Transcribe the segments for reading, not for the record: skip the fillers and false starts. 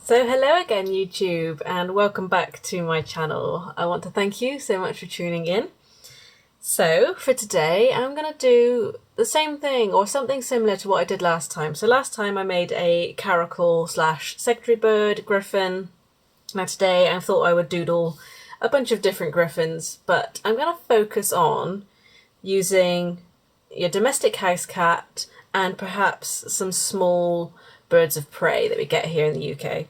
So hello again YouTube and welcome back to my channel. I want to thank you so much for tuning in. So for today I'm going to do the same thing or something similar to what I did last time. So last time I made a caracal slash secretary bird griffin. Now today I thought I would doodle a bunch of different griffins, but I'm going to focus on using your domestic house cat and perhaps some small birds of prey that we get here in the UK.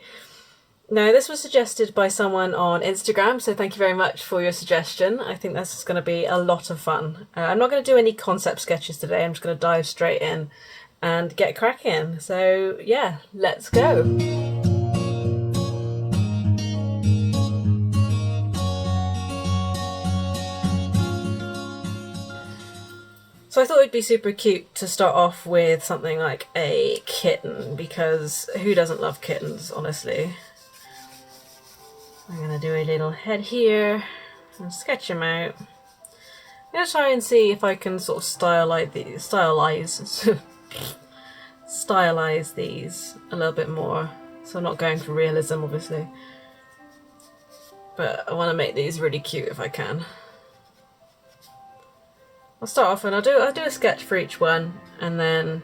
Now this was suggested by someone on Instagram, so thank you very much for your suggestion. I think this is going to be a lot of fun. I'm not going to do any concept sketches today, I'm just going to dive straight in and get cracking. So yeah, let's go. So I thought it'd be super cute to start off with something like a kitten, because who doesn't love kittens, honestly? I'm going to do a little head here and sketch him out. I'm going to try and see if I can sort of stylize these a little bit more. So I'm not going for realism, obviously. But I want to make these really cute if I can. I'll start off and I'll do a sketch for each one and then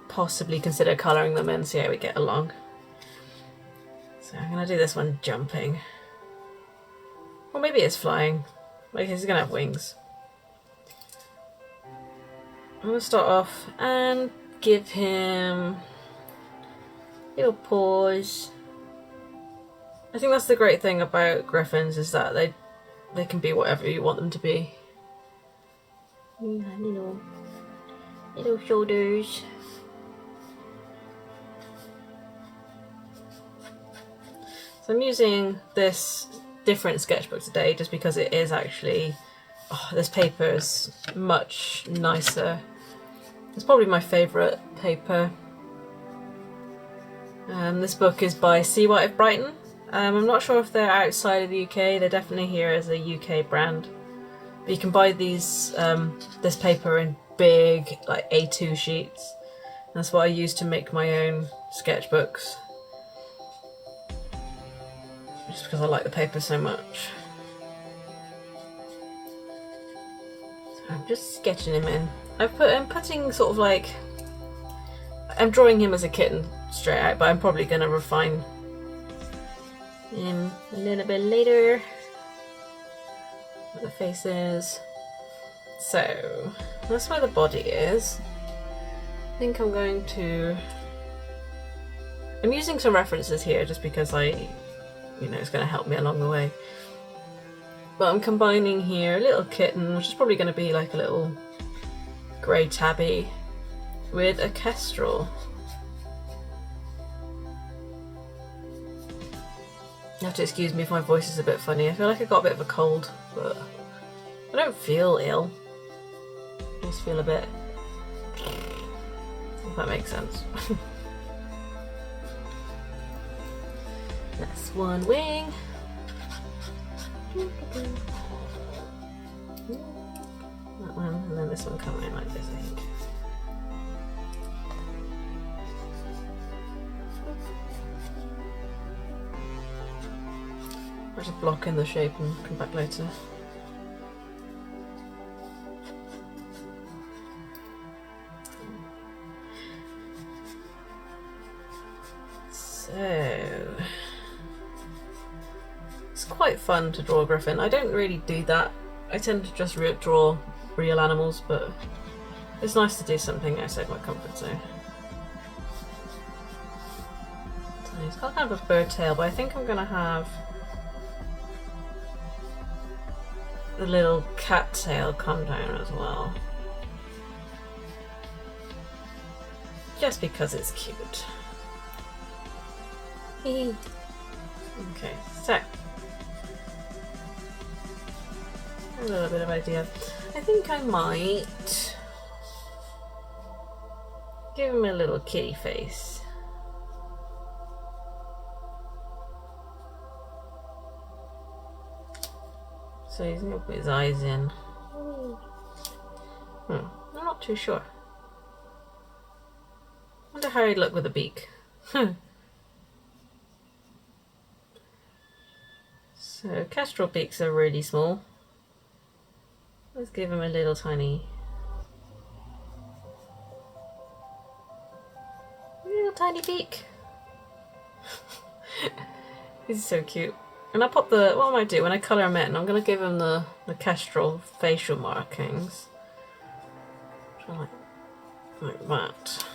possibly consider colouring them in, see how we get along. So I'm going to do this one jumping. Or maybe it's flying. Like he's going to have wings. I'm going to start off and give him little paws. I think that's the great thing about griffins, is that they can be whatever you want them to be. Little shoulders. So I'm using this different sketchbook today just because it is actually, this paper is much nicer. It's probably my favourite paper. This book is by Seawhite of Brighton. I'm not sure if they're outside of the UK, they're definitely here as a UK brand. But you can buy these this paper in big like A2 sheets. That's what I use to make my own sketchbooks. Just because I like the paper so much. So I'm just sketching him in. I'm putting sort of like, I'm drawing him as a kitten straight out, but I'm probably going to refine him a little bit later. The faces. So that's where the body is. I think I'm going to, I'm using some references here just because it's going to help me along the way. But I'm combining here a little kitten, which is probably going to be like a little grey tabby, with a kestrel. You have to excuse me if my voice is a bit funny. I feel like I got a bit of a cold, but I don't feel ill. I just feel a bit, if that makes sense. That's one wing. That one, and then this one coming in like this, I think. I'll just block in the shape and come back later. So it's quite fun to draw a griffin. I don't really do that. I tend to just draw real animals, but it's nice to do something outside my comfort zone. So he's got kind of a bird tail, but I think I'm gonna have the little cat tail come down as well. Just because it's cute. Okay, so a little bit of idea. I think I might give him a little kitty face. So he's going to put his eyes in. I'm not too sure. I wonder how he'd look with a beak. So kestrel beaks are really small. Let's give him a little tiny beak. He's so cute. And I pop the, what I might do when I colour him in, I'm going to give him the kestrel facial markings. Like that.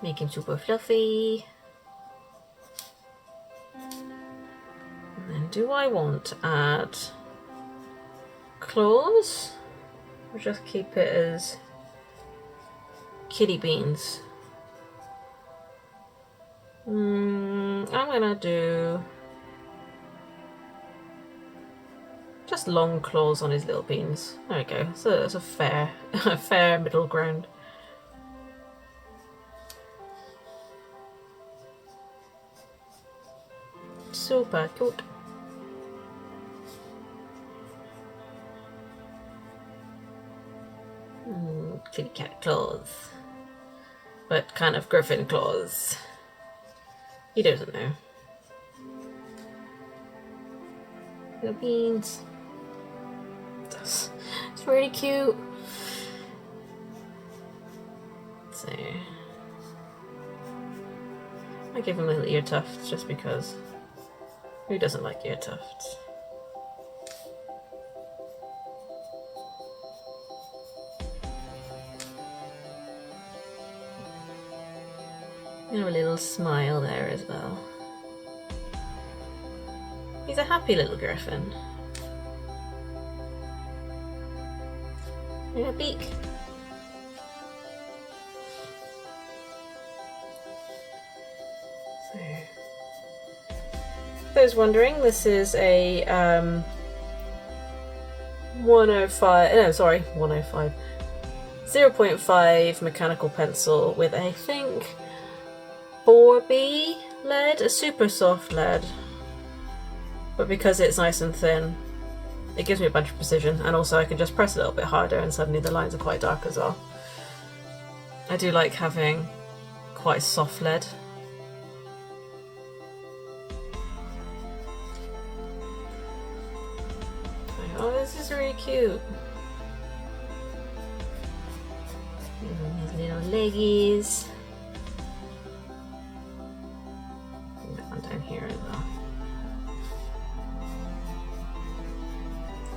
Make him super fluffy. And then do I want to add claws? Or just keep it as kitty beans? I'm gonna do just long claws on his little beans. There we go. So it's a fair, a fair middle ground. Super cute. Kitty cat claws, but kind of Griffon claws. He doesn't know. Little beans. It's really cute. So I give him little ear tufts just because. Who doesn't like ear tufts? And a little smile there as well. He's a happy little griffin. And a beak. So, for those wondering, this is a 0.5 mechanical pencil with, I think, 4B lead, a super soft lead, but because it's nice and thin, it gives me a bunch of precision, and also I can just press a little bit harder and suddenly the lines are quite dark as well. I do like having quite soft lead. Oh, this is really cute. His little leggies. Down here as well.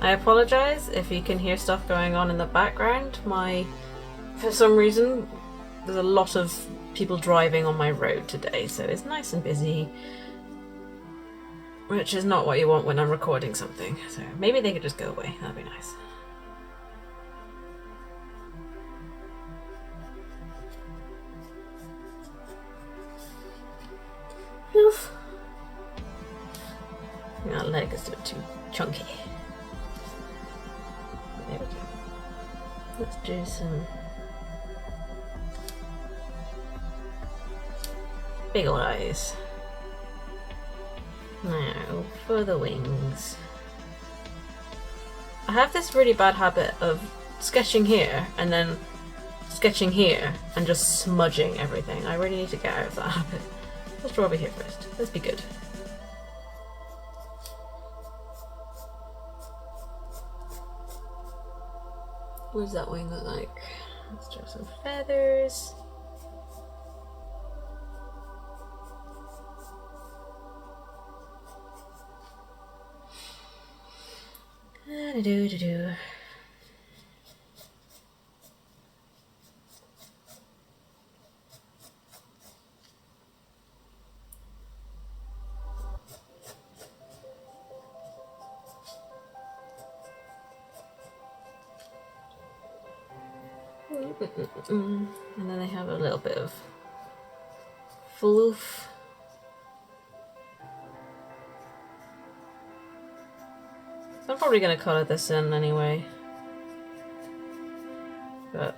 I apologize if you can hear stuff going on in the background. For some reason, there's a lot of people driving on my road today, so it's nice and busy, which is not what you want when I'm recording something. So maybe they could just go away. That'd be nice. Oof. That leg is a bit too chunky. There we go. Let's do some big old eyes. Now for the wings. I have this really bad habit of sketching here and then sketching here and just smudging everything. I really need to get out of that habit. Let's draw over here first. Let's be good. What does that wing look like? Let's draw some feathers. Do. And then they have a little bit of floof. I'm probably going to colour this in anyway, but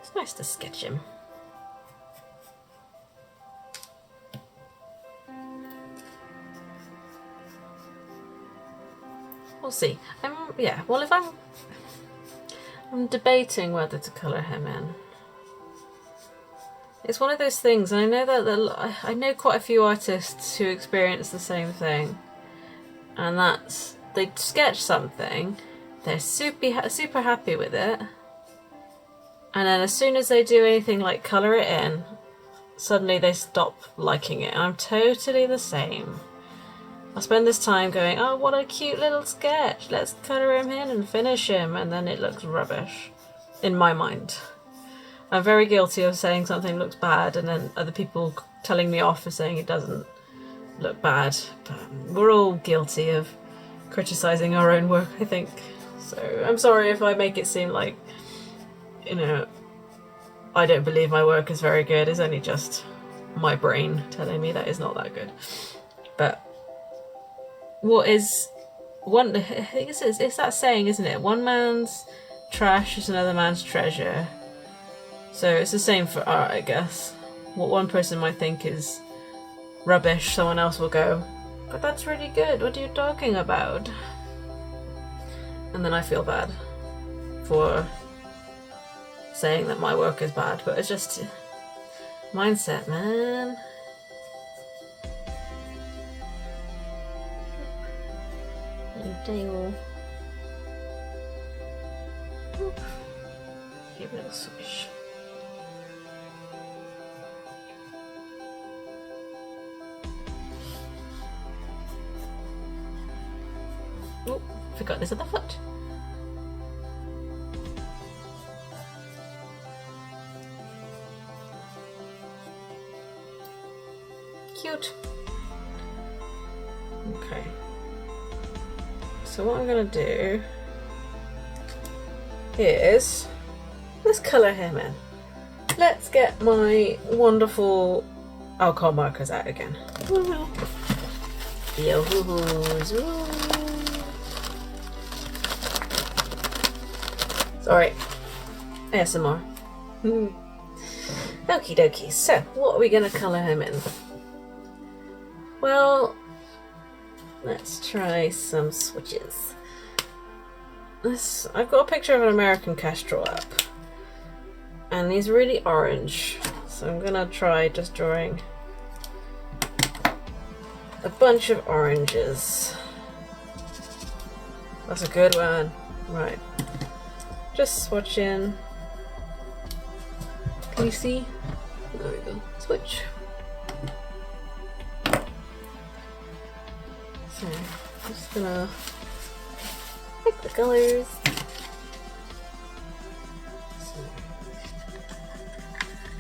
it's nice to sketch him. We'll see. If I'm debating whether to colour him in. It's one of those things, and I know that I know quite a few artists who experience the same thing, and that's they sketch something, they're super happy with it, and then as soon as they do anything like colour it in, suddenly they stop liking it. And I'm totally the same. I spend this time going, oh, what a cute little sketch, let's colour him in and finish him, and then it looks rubbish, in my mind. I'm very guilty of saying something looks bad and then other people telling me off for saying it doesn't look bad. But we're all guilty of criticising our own work, I think. So I'm sorry if I make it seem like, you know, I don't believe my work is very good. It's only just my brain telling me that it's not that good. But what is one? I think it's that saying, isn't it? One man's trash is another man's treasure. So it's the same for art, I guess. What one person might think is rubbish, someone else will go, but that's really good, what are you talking about? And then I feel bad for saying that my work is bad, but it's just mindset, man. Tail. Give it a swish. Oh, forgot this at the foot. Cute. Okay. So what I'm gonna do is let's colour him in. Let's get my wonderful alcohol markers out again. The Ohuhus. Sorry, ASMR. Okie dokie, so what are we going to colour him in? Well, let's try some switches. I've got a picture of an American kestrel up, and he's really orange, so I'm going to try just drawing a bunch of oranges. That's a good one. Right. Just swatching. Can you see? There we go. Switch. So, I'm just gonna pick the colors. So,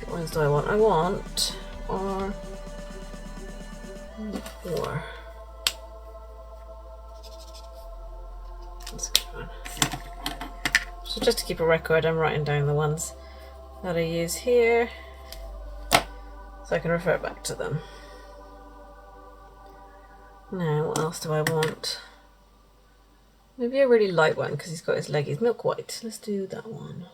what ones do I want? I want R4. That's a good one. So just to keep a record, I'm writing down the ones that I use here so I can refer back to them. Now, what else do I want? Maybe a really light one because he's got his leggies. Milk white. Let's do that one.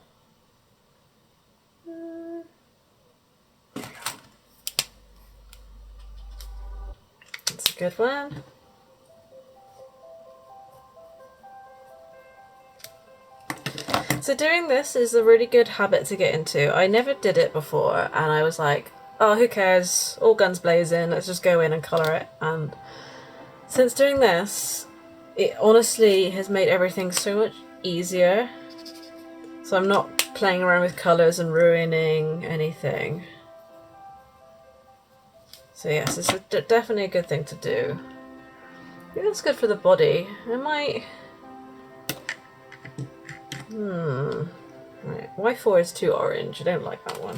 That's a good one. So doing this is a really good habit to get into. I never did it before and I was like, oh, who cares? All guns blazing, let's just go in and colour it. And since doing this, it honestly has made everything so much easier. So I'm not playing around with colours and ruining anything. So yes, it's definitely a good thing to do. I think that's good for the body. I might... Right, Y4 is too orange. I don't like that one.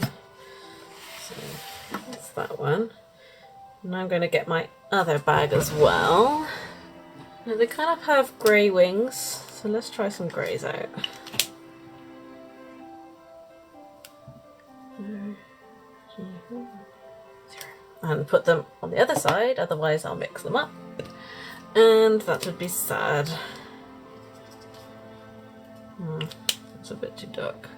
So that's that one. And I'm going to get my other bag as well. Now they kind of have grey wings, so let's try some greys out. And put them on the other side, otherwise I'll mix them up. And that would be sad. It's a bit too dark.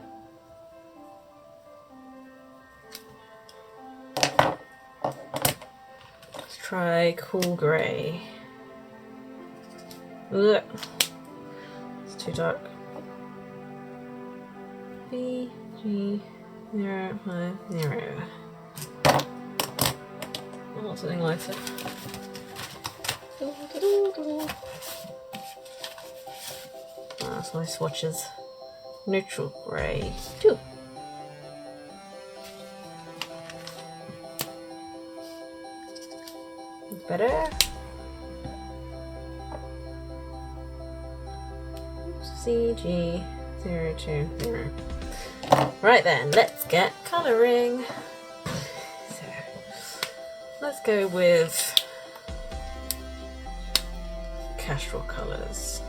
Let's try cool grey. Ugh. It's too dark. B, G, 0, 5, 0. Oh, something lighter. Oh, that's my swatches. Neutral grey 2. Better. CG020. Right then, let's get colouring. So, let's go with Castral colours,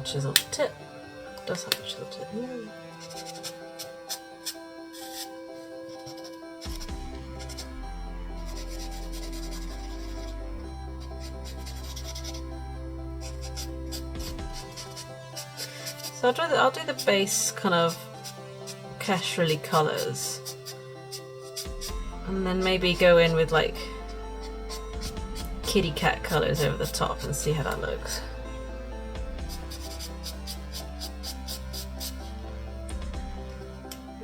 chisel tip. Does have a chisel tip. So I'll do the base kind of castrally colours, and then maybe go in with like kitty cat colours over the top and see how that looks.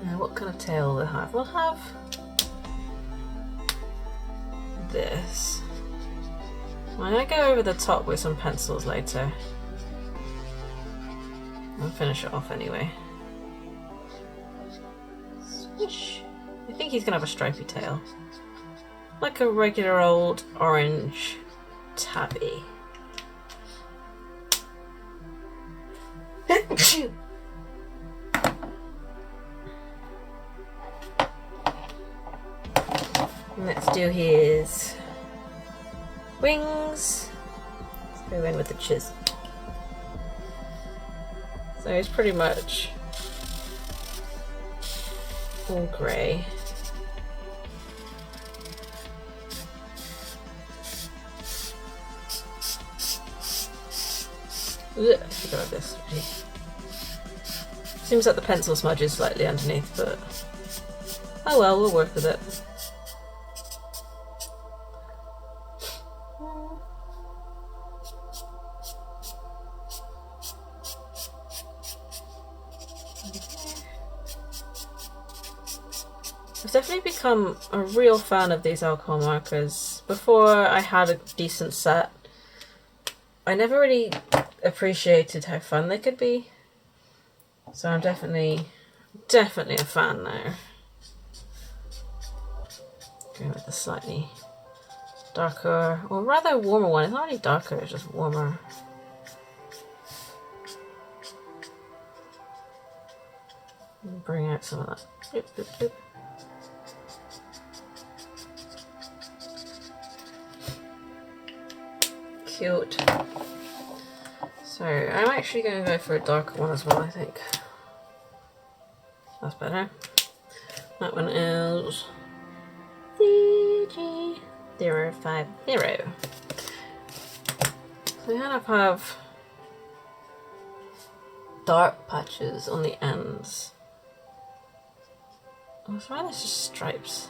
Now, what kind of tail will it have? We'll have this. I'm gonna go over the top with some pencils later. I'll finish it off anyway. Swish. I think he's gonna have a stripy tail. Like a regular old orange tabby. Let's do his wings. Let's go in with the chisel. So he's pretty much all grey. I forgot this. Seems like the pencil smudges slightly underneath, but oh well, we'll work with it. I've definitely become a real fan of these alcohol markers. Before I had a decent set, I never really appreciated how fun they could be. So I'm definitely a fan now. Going with the slightly darker, or rather warmer one. It's not really darker, it's just warmer. Bring out some of that. Boop, boop, boop. Cute. So I'm actually going to go for a darker one as well, I think. That's better. That one is CG050. So I kind of have dark patches on the ends. I was rather just stripes.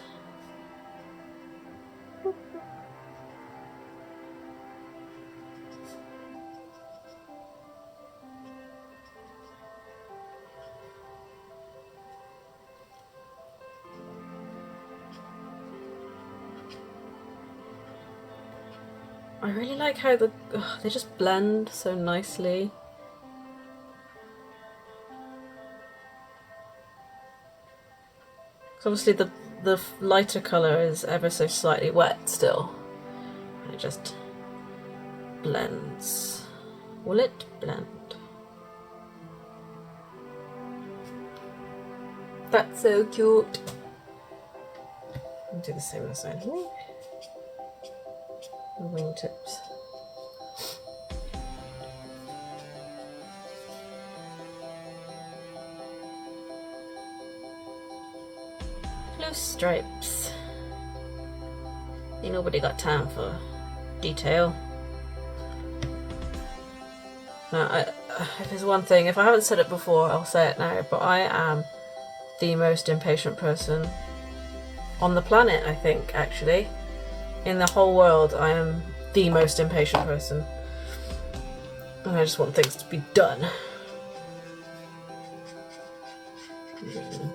I really like how they just blend so nicely. So obviously the lighter colour is ever so slightly wet still. And it just blends. Will it blend? That's so cute. I'll do the same on the side here. Wingtips. Blue stripes. Ain't nobody got time for detail. Now, if there's one thing, if I haven't said it before, I'll say it now, but I am the most impatient person on the planet, I think, actually. In the whole world, I am the most impatient person. And I just want things to be done.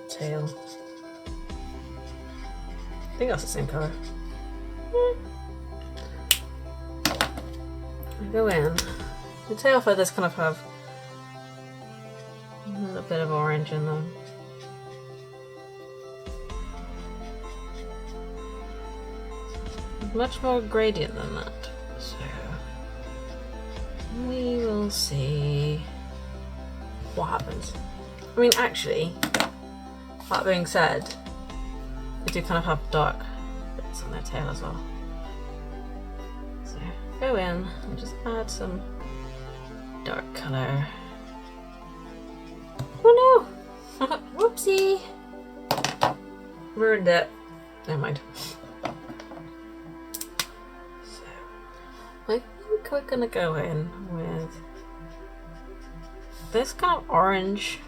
Tail. I think that's the same colour. I go in. The tail feathers kind of have a little bit of orange in them. Much more gradient than that. So we will see what happens. I mean, actually, that being said, they do kind of have dark bits on their tail as well. So go in and just add some dark colour. Oh no! Whoopsie! Ruined it. Never mind. So I think we're gonna go in with this kind of orange.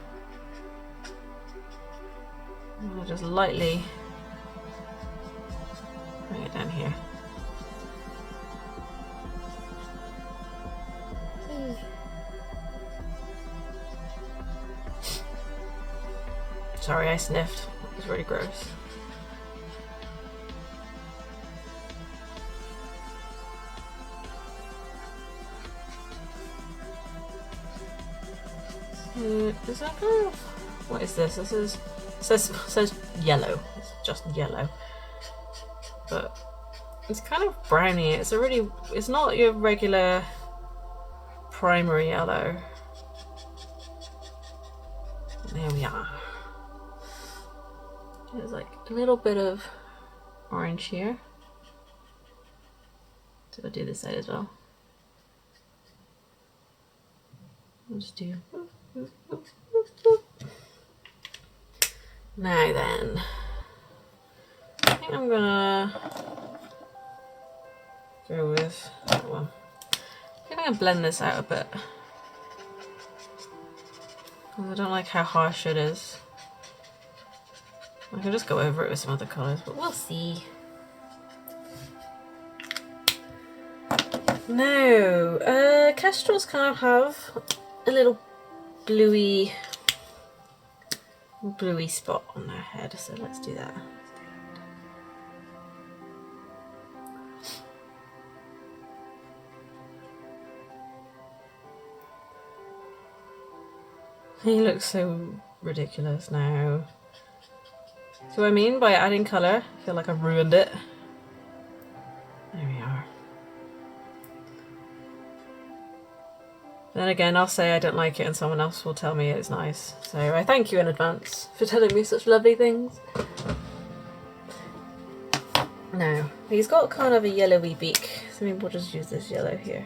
I'll just lightly bring it down here. Sorry, I sniffed. It was really gross. Is that kind of... What is this? This is... says yellow. It's just yellow. But it's kind of browny. It's a really... It's not your regular primary yellow. There we are. There's like a little bit of orange here. So I'll do this side as well. I'll just do... Now then, I think I'm gonna go with that one. I think I'm gonna blend this out a bit. I don't like how harsh it is. I can just go over it with some other colours, but we'll see. Now, kestrels kind of have a little bluey spot on their head, so let's do that. He looks so ridiculous now. See what I mean by adding colour? I feel like I've ruined it. There we are. Then again, I'll say I don't like it and someone else will tell me it's nice. So I thank you in advance for telling me such lovely things. Now, he's got kind of a yellowy beak, so maybe we'll just use this yellow here.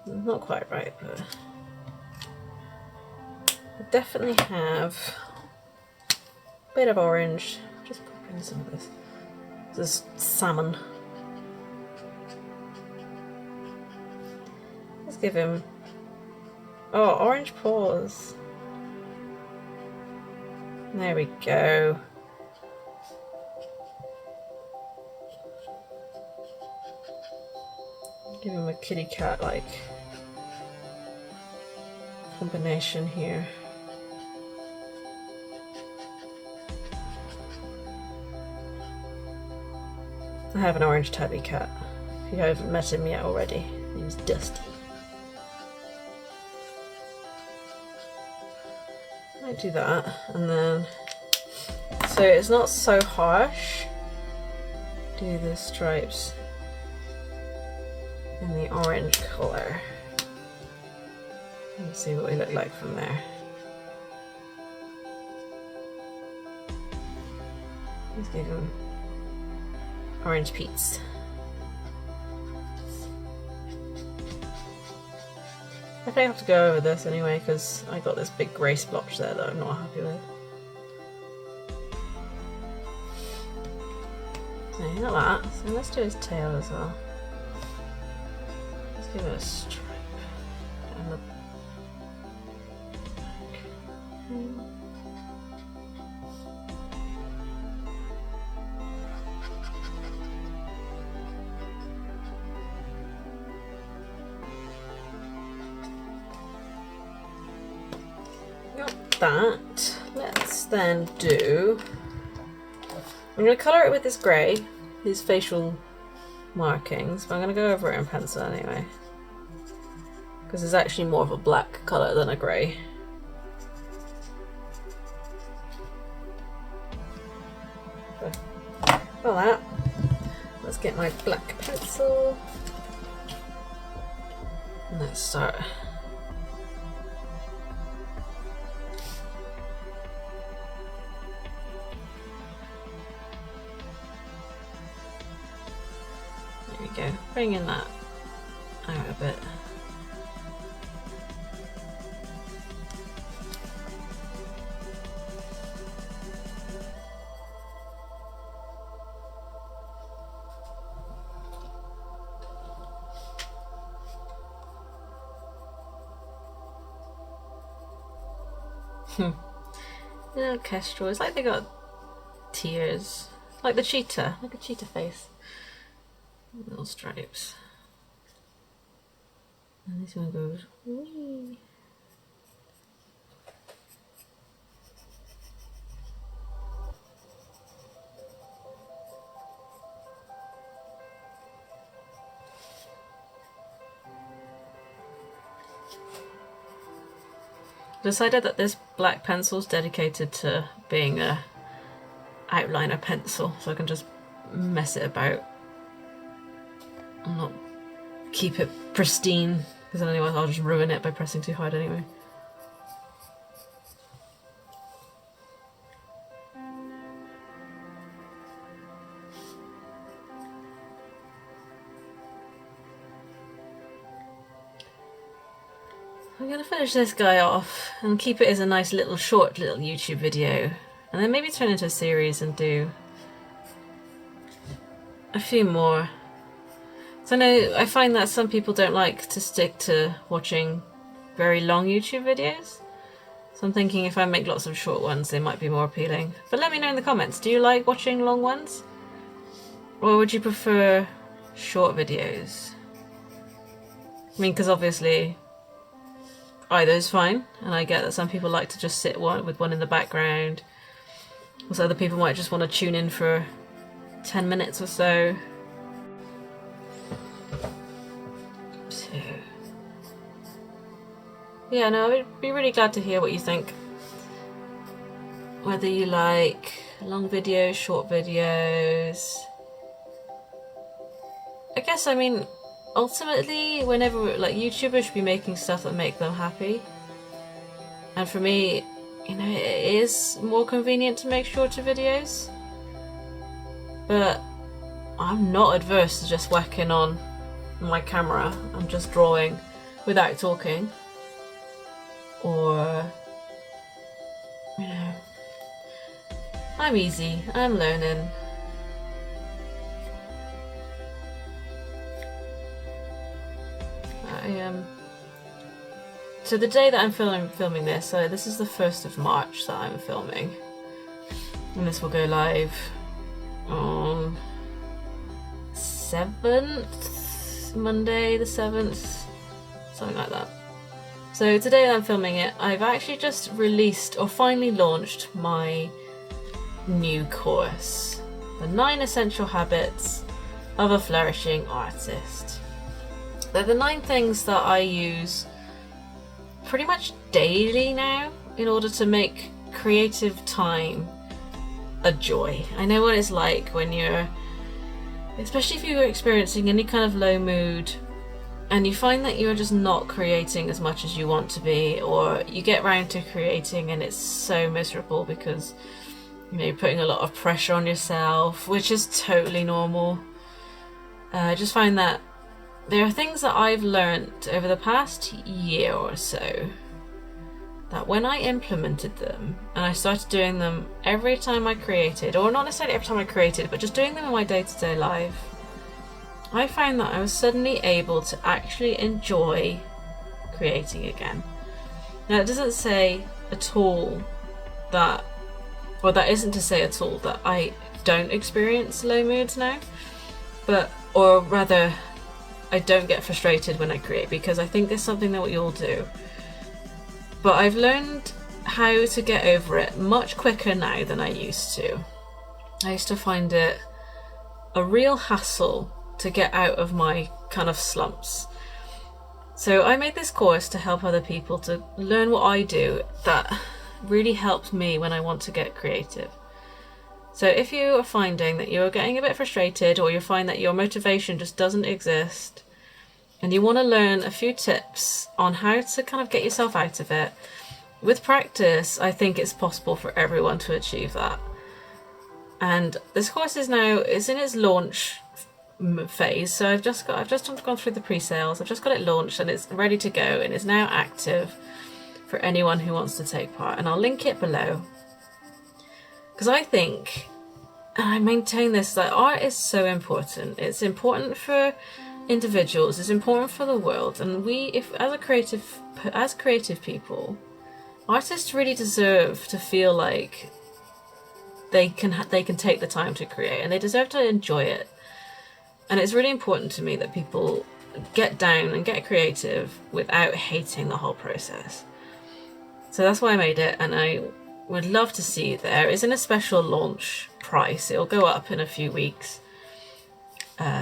Not quite right, but I definitely have a bit of orange. Just pop in some of this. This is salmon. Let's give him, oh, orange paws. There we go. Give him a kitty cat like combination here. I have an orange tabby cat. If you haven't met him yet already, his name's Dusty. Might do that, and then so it's not so harsh. Do the stripes in the orange colour. Let's see what we look like from there. Let's give him orange peats. I think I have to go over this anyway because I got this big grey splotch there that I'm not happy with. So you got that. So let's do his tail as well. Let's give it a stripe. And the that. let's then do... I'm going to colour it with this grey, these facial markings, but I'm going to go over it in pencil anyway. Because it's actually more of a black colour than a grey. Well, that. Let's get my black pencil. And let's start. There we go. Bringing that out a bit. Little kestrel. It's like they got tears. Like the cheetah. Like a cheetah face. Little stripes. And this one goes wee. Decided that this black pencil is dedicated to being a outliner pencil, so I can just mess it about and not keep it pristine, because otherwise I'll just ruin it by pressing too hard anyway. I'm going to finish this guy off and keep it as a nice little short little YouTube video, and then maybe turn into a series and do a few more. So I find that some people don't like to stick to watching very long YouTube videos, so I'm thinking if I make lots of short ones they might be more appealing. But let me know in the comments, do you like watching long ones? Or would you prefer short videos? I mean, because obviously either's fine, and I get that some people like to just sit with one in the background, so other people might just want to tune in for 10 minutes or so. So yeah, no, I'd be really glad to hear what you think. Whether you like long videos, short videos. I guess, I mean, ultimately, whenever, like, YouTubers should be making stuff that make them happy. And for me, you know, it is more convenient to make shorter videos. But I'm not adverse to just whacking on my camera and just drawing without talking. Or, you know, I'm easy, I'm learning. So the day that I'm filming this, so this is the 1st of March that I'm filming, and this will go live on 7th, Monday the 7th, something like that. So today that I'm filming it, I've actually just released or finally launched my new course, the 9 Essential Habits of a Flourishing Artist. They're the 9 things that I use pretty much daily now in order to make creative time a joy. I know what it's like when you're, especially if you're experiencing any kind of low mood and you find that you're just not creating as much as you want to be, or you get round to creating and it's so miserable because, you know, you're putting a lot of pressure on yourself, which is totally normal. I just find that there are things that I've learnt over the past year or so that when I implemented them and I started doing them every time I created, or not necessarily every time I created, but just doing them in my day-to-day life, I found that I was suddenly able to actually enjoy creating again. Now, it doesn't say at all that, or that isn't to say at all that I don't experience low moods now, but, or rather, I don't get frustrated when I create, because I think there's something that we all do. But I've learned how to get over it much quicker now than I used to. I used to find it a real hassle to get out of my kind of slumps. So I made this course to help other people to learn what I do that really helps me when I want to get creative. So if you are finding that you're getting a bit frustrated, or you find that your motivation just doesn't exist, and you want to learn a few tips on how to kind of get yourself out of it, with practice, I think it's possible for everyone to achieve that. And this course is in its launch phase. So I've just gone through the pre-sales. I've just got it launched and it's ready to go, and it's now active for anyone who wants to take part. And I'll link it below, because I think, and I maintain this, that art is so important. It's important for individuals. It's important for the world. And as creative people, artists really deserve to feel like they can take the time to create, and they deserve to enjoy it. And it's really important to me that people get down and get creative without hating the whole process. So that's why I made it, and I would love to see you there. It's in a special launch price. It'll go up in a few weeks.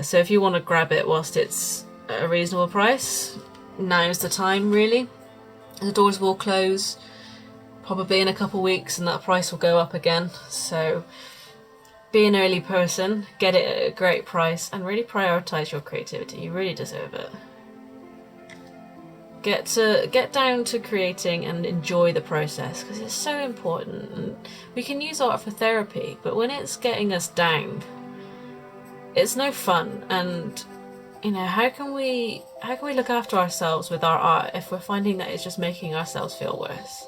So if you want to grab it whilst it's a reasonable price, now's the time really. The doors will close probably in a couple of weeks, and that price will go up again. So be an early person, get it at a great price, and really prioritize your creativity. You really deserve it. Get down to creating and enjoy the process, because it's so important. And we can use art for therapy, but when it's getting us down, it's no fun. And how can we look after ourselves with our art if we're finding that it's just making ourselves feel worse?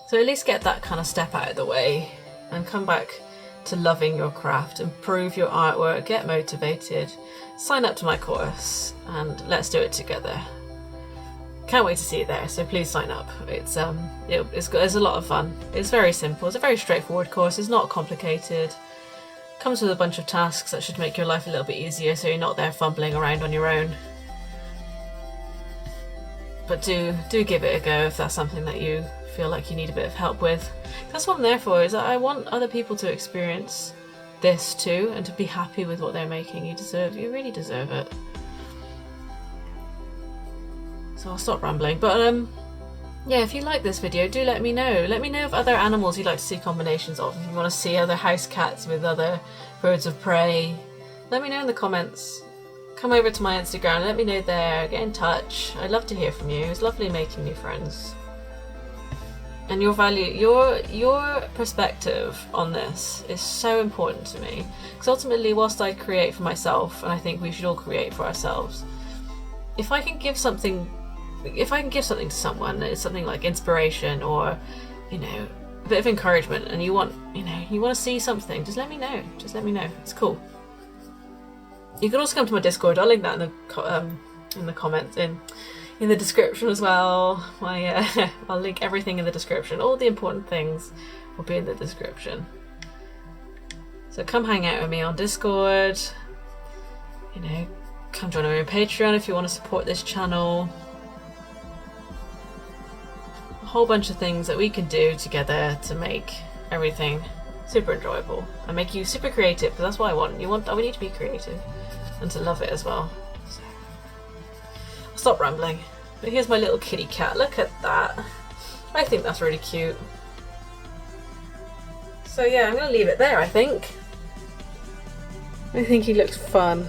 So at least get that kind of step out of the way and come back to loving your craft, improve your artwork, get motivated, sign up to my course, and let's do it together. Can't wait to see you there, so please sign up. It's a lot of fun. It's very simple. It's a very straightforward course. It's not complicated. Comes with a bunch of tasks that should make your life a little bit easier, so you're not there fumbling around on your own. But do give it a go if that's something that you feel like you need a bit of help with. That's what I'm there for, is that I want other people to experience this too, and to be happy with what they're making. You really deserve it. So I'll stop rambling, but yeah, if you like this video, do let me know. Let me know of other animals you'd like to see combinations of. If you want to see other house cats with other birds of prey, let me know in the comments. Come over to my Instagram, let me know there, get in touch. I'd love to hear from you. It's lovely making new friends. And your perspective on this is so important to me, because ultimately, whilst I create for myself, and I think we should all create for ourselves, if I can give something to someone, it's something like inspiration or a bit of encouragement, and you want to see something, just let me know. It's cool. You can also come to my Discord. I'll link that in the comments in the description as well. I'll link everything in the description. All the important things will be in the description. So come hang out with me on Discord. Come join me on Patreon if you want to support this channel. A whole bunch of things that we can do together to make everything super enjoyable and make you super creative, because that's what I want. We need to be creative and to love it as well. So, I'll stop rambling. But here's my little kitty cat. Look at that. I think that's really cute. So yeah, I'm going to leave it there, I think. I think he looks fun.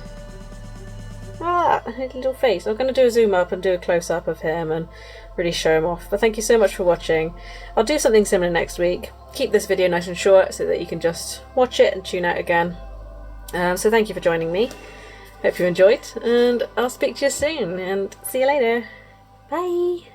Ah, his little face. I'm going to do a zoom up and do a close up of him and really show him off. But thank you so much for watching. I'll do something similar next week. Keep this video nice and short so that you can just watch it and tune out again. So thank you for joining me. Hope you enjoyed, and I'll speak to you soon, and see you later. Bye!